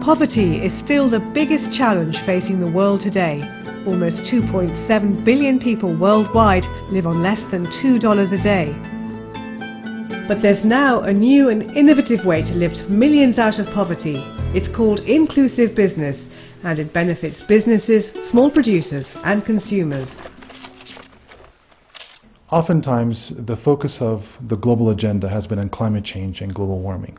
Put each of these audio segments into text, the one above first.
Poverty is still the biggest challenge facing the world today. Almost 2.7 billion people worldwide live on less than $2 a day. But there's now a new and innovative way to lift millions out of poverty. It's called inclusive business, and it benefits businesses, small producers and consumers. Oftentimes, the focus of the global agenda has been on climate change and global warming.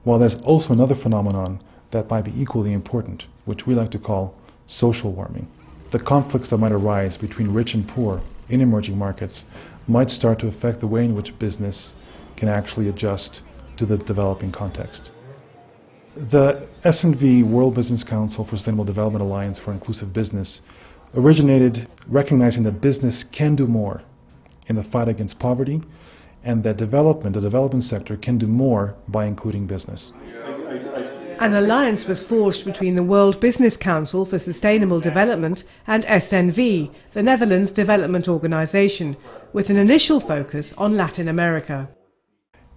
While there's also another phenomenon that might be equally important, which we like to call social warming. The conflicts that might arise between rich and poor in emerging markets might start to affect the way in which business can actually adjust to the developing context. The SNV World Business Council for Sustainable Development Alliance for Inclusive Business originated recognizing that business can do more in the fight against poverty, and that the development sector can do more by including business. An alliance was forged between the World Business Council for Sustainable Development and SNV, the Netherlands Development Organization, with an initial focus on Latin America.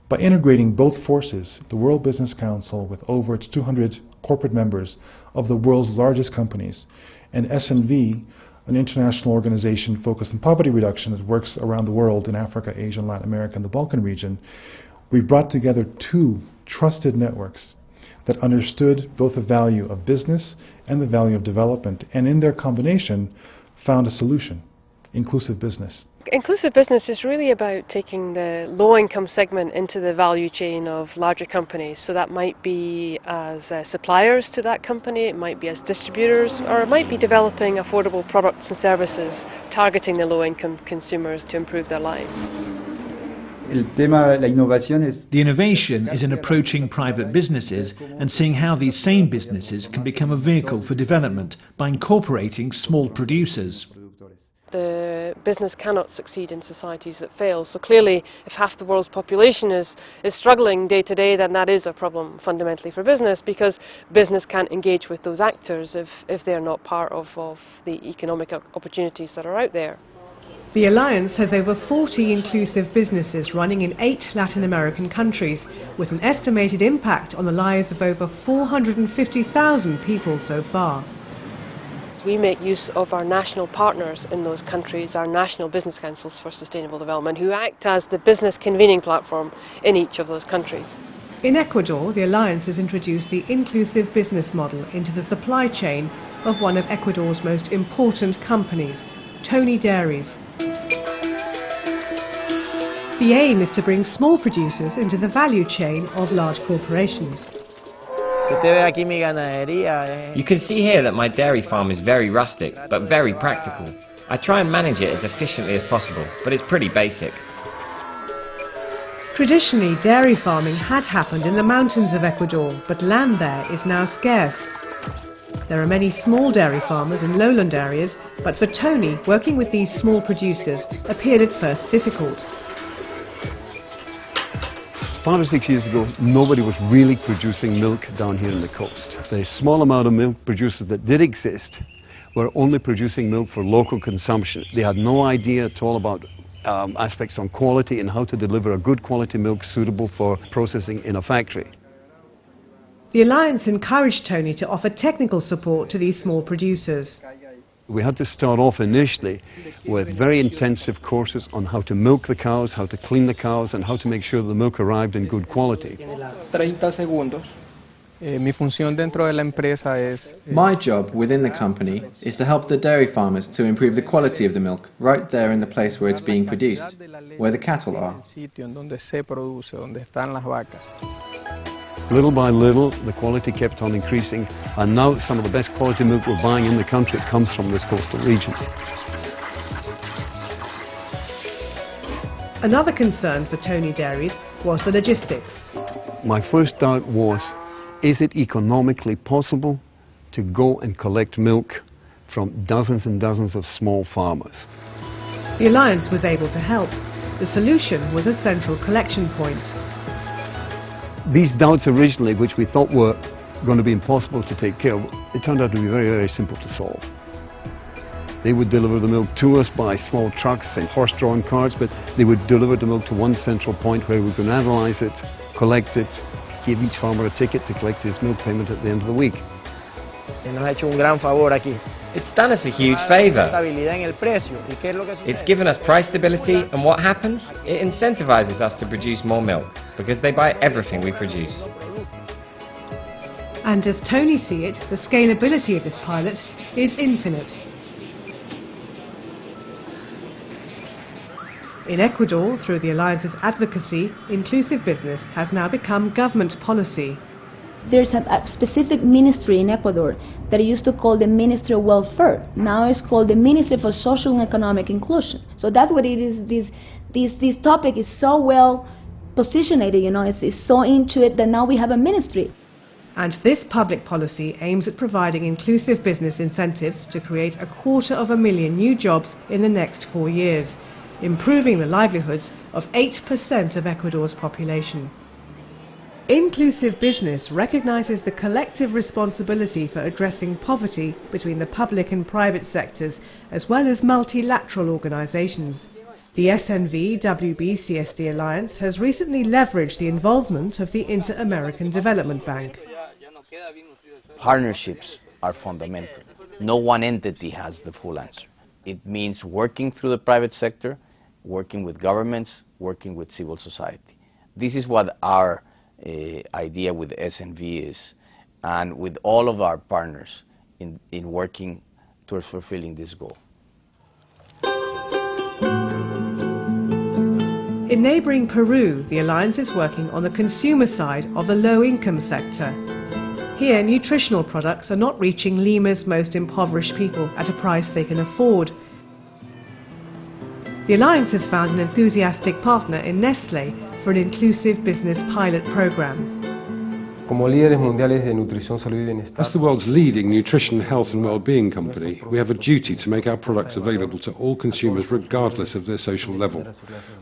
By integrating both forces, the World Business Council, with over 200 corporate members of the world's largest companies, and SNV, an international organization focused on poverty reduction that works around the world in Africa, Asia, Latin America, and the Balkan region, we brought together two trusted networks that understood both the value of business and the value of development, and in their combination found a solution: inclusive business. Inclusive business is really about taking the low-income segment into the value chain of larger companies. So that might be as suppliers to that company, it might be as distributors, or it might be developing affordable products and services targeting the low-income consumers to improve their lives. The innovation is in approaching private businesses and seeing how these same businesses can become a vehicle for development by incorporating small producers. The business cannot succeed in societies that fail. So clearly, if half the world's population is struggling day to day, then that is a problem fundamentally for business, because business can't engage with those actors if they're not part of the economic opportunities that are out there. The Alliance has over 40 inclusive businesses running in 8 Latin American countries, with an estimated impact on the lives of over 450,000 people so far. We make use of our national partners in those countries, our national business councils for sustainable development, who act as the business convening platform in each of those countries. In Ecuador, the Alliance has introduced the inclusive business model into the supply chain of one of Ecuador's most important companies, Tony Dairies. The aim is to bring small producers into the value chain of large corporations. You can see here that my dairy farm is very rustic, but very practical. I try and manage it as efficiently as possible, but it's pretty basic. Traditionally, dairy farming had happened in the mountains of Ecuador, but land there is now scarce. There are many small dairy farmers in lowland areas, but for Tony, working with these small producers appeared at first difficult. 5 or 6 years ago, nobody was really producing milk down here on the coast. The small amount of milk producers that did exist were only producing milk for local consumption. They had no idea at all about aspects on quality and how to deliver a good quality milk suitable for processing in a factory. The Alliance encouraged Tony to offer technical support to these small producers. We had to start off initially with very intensive courses on how to milk the cows, how to clean the cows, and how to make sure the milk arrived in good quality. My job within the company is to help the dairy farmers to improve the quality of the milk right there in the place where it's being produced, where the cattle are. Little by little, the quality kept on increasing, and now some of the best quality milk we're buying in the country comes from this coastal region. Another concern for Tony Dairies was the logistics. My first doubt was, is it economically possible to go and collect milk from dozens and dozens of small farmers? The Alliance was able to help. The solution was a central collection point. These doubts originally, which we thought were going to be impossible to take care of, it turned out to be very, very simple to solve. They would deliver the milk to us by small trucks and horse-drawn carts, but they would deliver the milk to one central point where we could analyze it, collect it, give each farmer a ticket to collect his milk payment at the end of the week. It's done us a huge favour. It's given us price stability, and what happens? It incentivizes us to produce more milk, because they buy everything we produce. And as Tony sees it, the scalability of this pilot is infinite. In Ecuador, through the Alliance's advocacy, inclusive business has now become government policy. There's a specific ministry in Ecuador that used to call the Ministry of Welfare. Now it's called the Ministry for Social and Economic Inclusion. So that's what it is. This topic is so well positioned, you know, it's so into it that now we have a ministry. And this public policy aims at providing inclusive business incentives to create 250,000 new jobs in the next 4 years, improving the livelihoods of 8% of Ecuador's population. Inclusive business recognizes the collective responsibility for addressing poverty between the public and private sectors, as well as multilateral organizations. The SNVLA CSD Alliance has recently leveraged the involvement of the Inter-American Development Bank. Partnerships are fundamental. No one entity has the full answer. It means working through the private sector, working with governments, working with civil society. This is what our idea with SNV is, and with all of our partners in working towards fulfilling this goal. In neighbouring Peru, the Alliance is working on the consumer side of the low-income sector. Here, nutritional products are not reaching Lima's most impoverished people at a price they can afford. The Alliance has found an enthusiastic partner in Nestlé for an inclusive business pilot program. As the world's leading nutrition, health and well-being company, we have a duty to make our products available to all consumers regardless of their social level.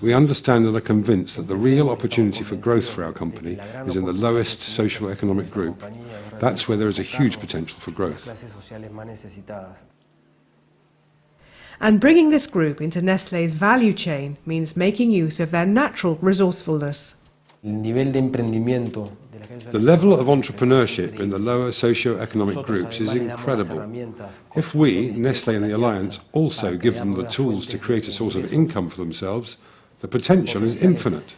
We understand and are convinced that the real opportunity for growth for our company is in the lowest socio-economic group. That's where there is a huge potential for growth. And bringing this group into Nestlé's value chain means making use of their natural resourcefulness. The level of entrepreneurship in the lower socio-economic groups is incredible. If we, Nestlé and the Alliance, also give them the tools to create a source of income for themselves, the potential is infinite.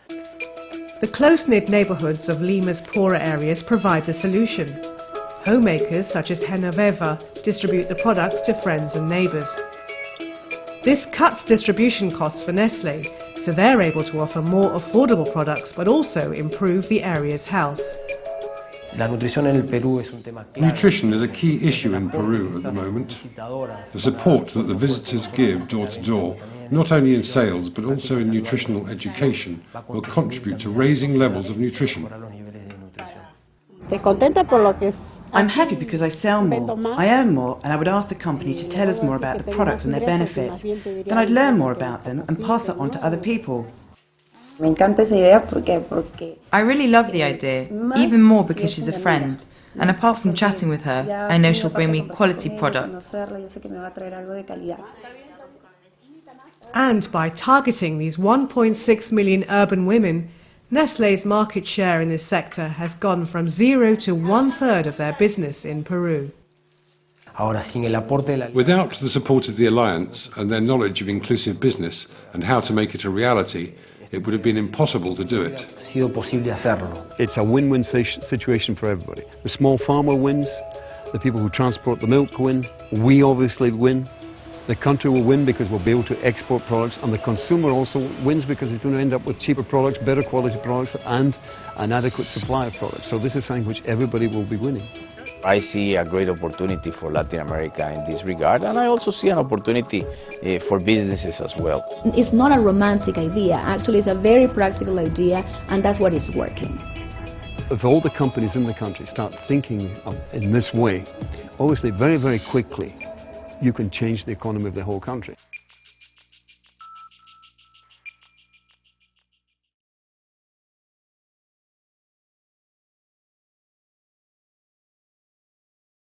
The close-knit neighbourhoods of Lima's poorer areas provide the solution. Homemakers such as Genoveva distribute the products to friends and neighbours. This cuts distribution costs for Nestlé, so they're able to offer more affordable products but also improve the area's health. Nutrition is a key issue in Peru at the moment. The support that the visitors give door to door, not only in sales but also in nutritional education, will contribute to raising levels of nutrition. I'm happy because I sell more, I earn more, and I would ask the company to tell us more about the products and their benefit. Then I'd learn more about them and pass that on to other people. I really love the idea, even more because she's a friend. And apart from chatting with her, I know she'll bring me quality products. And by targeting these 1.6 million urban women, Nestlé's market share in this sector has gone from 0 to 1/3 of their business in Peru. Without the support of the Alliance and their knowledge of inclusive business and how to make it a reality, it would have been impossible to do it. It's a win-win situation for everybody. The small farmer wins, the people who transport the milk win, we obviously win. The country will win because we'll be able to export products, and the consumer also wins because it's going to end up with cheaper products, better quality products, and an adequate supply of products. So this is something which everybody will be winning. I see a great opportunity for Latin America in this regard, and I also see an opportunity for businesses as well. It's not a romantic idea. Actually, it's a very practical idea, and that's what is working. If all the companies in the country start thinking in this way, obviously very, very quickly, you can change the economy of the whole country.